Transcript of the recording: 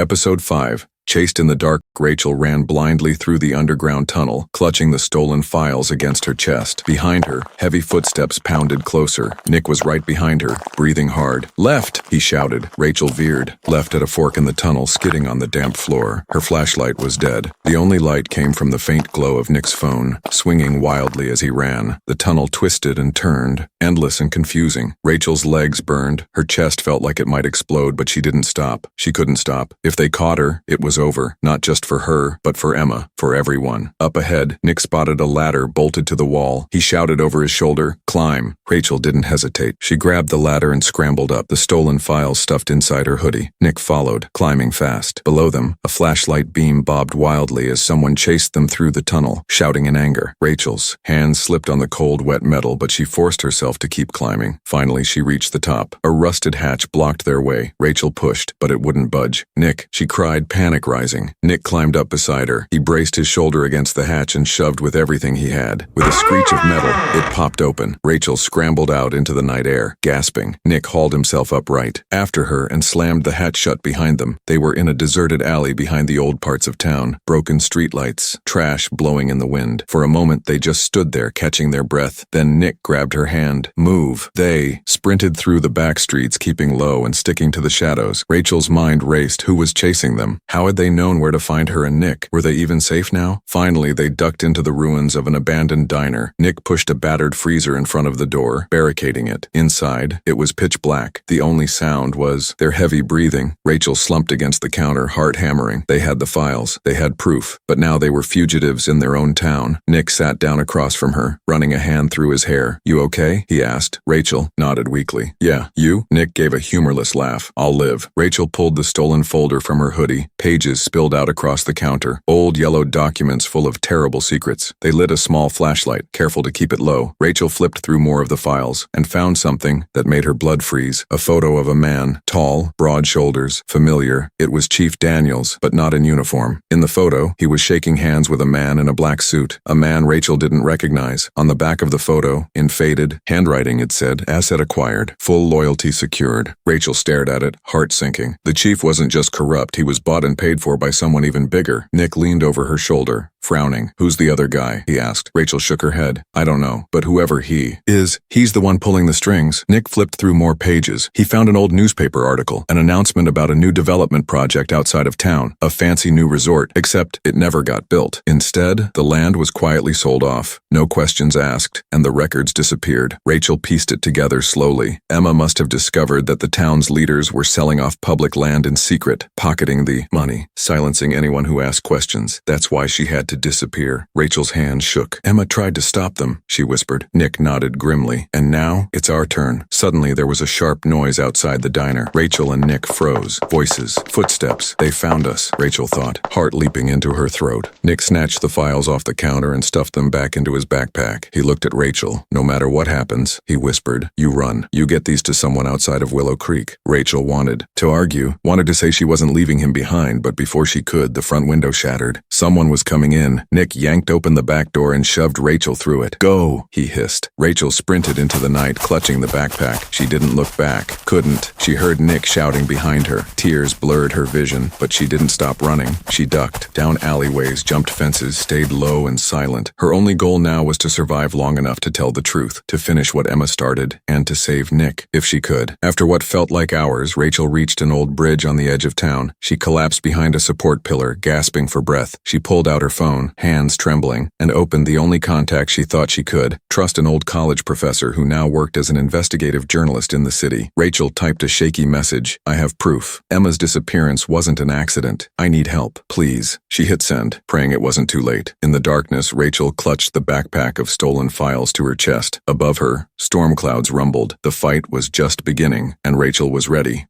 Episode 5. Chased in the dark, Rachel ran blindly through the underground tunnel, clutching the stolen files against her chest. Behind her, heavy footsteps pounded closer. Nick was right behind her, breathing hard. "Left!" he shouted. Rachel veered, left at a fork in the tunnel, skidding on the damp floor. Her flashlight was dead. The only light came from the faint glow of Nick's phone, swinging wildly as he ran. The tunnel twisted and turned, endless and confusing. Rachel's legs burned. Her chest felt like it might explode, but she didn't stop. She couldn't stop. If they caught her, it was over, not just for her, but for Emma, for everyone. Up ahead, Nick spotted a ladder bolted to the wall. He shouted over his shoulder, "Climb." Rachel didn't hesitate. She grabbed the ladder and scrambled up, the stolen files stuffed inside her hoodie. Nick followed, climbing fast. Below them, a flashlight beam bobbed wildly as someone chased them through the tunnel, shouting in anger. Rachel's hands slipped on the cold, wet metal, but she forced herself to keep climbing. Finally, she reached the top. A rusted hatch blocked their way. Rachel pushed, but it wouldn't budge. "Nick," she cried, panic rising. Nick climbed up beside her. He braced his shoulder against the hatch and shoved with everything he had. With a screech of metal, it popped open. Rachel scrambled out into the night air, gasping. Nick hauled himself upright, after her, and slammed the hatch shut behind them. They were in a deserted alley behind the old parts of town. Broken streetlights, trash blowing in the wind. For a moment, they just stood there, catching their breath. Then Nick grabbed her hand. "Move." They sprinted through the back streets, keeping low and sticking to the shadows. Rachel's mind raced. Who was chasing them? How had they known where to find her and Nick? Were they even safe now? Finally, they ducked into the ruins of an abandoned diner. Nick pushed a battered freezer in front of the door, barricading it. Inside, it was pitch black. The only sound was their heavy breathing. Rachel slumped against the counter, heart hammering. They had the files. They had proof. But now they were fugitives in their own town. Nick sat down across from her, running a hand through his hair. "You okay?" he asked. Rachel nodded weakly. "Yeah, you?" Nick gave a humorless laugh. "I'll live." Rachel pulled the stolen folder from her hoodie. Pages spilled out across the counter. Old yellow documents full of terrible secrets. They lit a small flashlight, careful to keep it low. Rachel flipped through more of the files and found something that made her blood freeze. A photo of a man, tall, broad shoulders, familiar. It was Chief Daniels, but not in uniform. In the photo, he was shaking hands with a man in a black suit. A man Rachel didn't recognize. On the back of the photo, in faded handwriting, it said, "Asset acquired. Full loyalty secured." Rachel stared at it, heart sinking. The chief wasn't just corrupt, he was bought and paid for by someone even bigger. Nick leaned over her shoulder, frowning. "Who's the other guy?" he asked. Rachel shook her head. "I don't know, but whoever he is, he's the one pulling the strings." Nick flipped through more pages. He found an old newspaper article, an announcement about a new development project outside of town, a fancy new resort, except it never got built. Instead, the land was quietly sold off, no questions asked, and the records disappeared. Rachel pieced it together slowly. Emma must have discovered that the town's leaders were selling off public land in secret, pocketing the money, silencing anyone who asked questions. That's why she had to disappear. Rachel's hand shook. "Emma tried to stop them," she whispered. Nick nodded grimly. "And now, it's our turn." Suddenly, there was a sharp noise outside the diner. Rachel and Nick froze. Voices, footsteps. "They found us," Rachel thought, heart leaping into her throat. Nick snatched the files off the counter and stuffed them back into his backpack. He looked at Rachel. "No matter what happens," he whispered, "you run. You get these to someone outside of Willow Creek." Rachel wanted to argue, wanted to say she wasn't leaving him behind, but before she could, the front window shattered. Someone was coming in. Nick yanked open the back door and shoved Rachel through it. "Go!" he hissed. Rachel sprinted into the night, clutching the backpack. She didn't look back. Couldn't. She heard Nick shouting behind her. Tears blurred her vision, but she didn't stop running. She ducked, down alleyways, jumped fences, stayed low and silent. Her only goal now was to survive long enough to tell the truth, to finish what Emma started, and to save Nick, if she could. After what felt like hours, Rachel reached an old bridge on the edge of town. She collapsed behind a support pillar, gasping for breath. She pulled out her phone, hands trembling, and opened the only contact she thought she could. Trust an old college professor who now worked as an investigative journalist in the city. Rachel typed a shaky message. "I have proof. Emma's disappearance wasn't an accident. I need help. Please." She hit send, praying it wasn't too late. In the darkness, Rachel clutched the backpack of stolen files to her chest. Above her, storm clouds rumbled. The fight was just beginning, and Rachel was ready.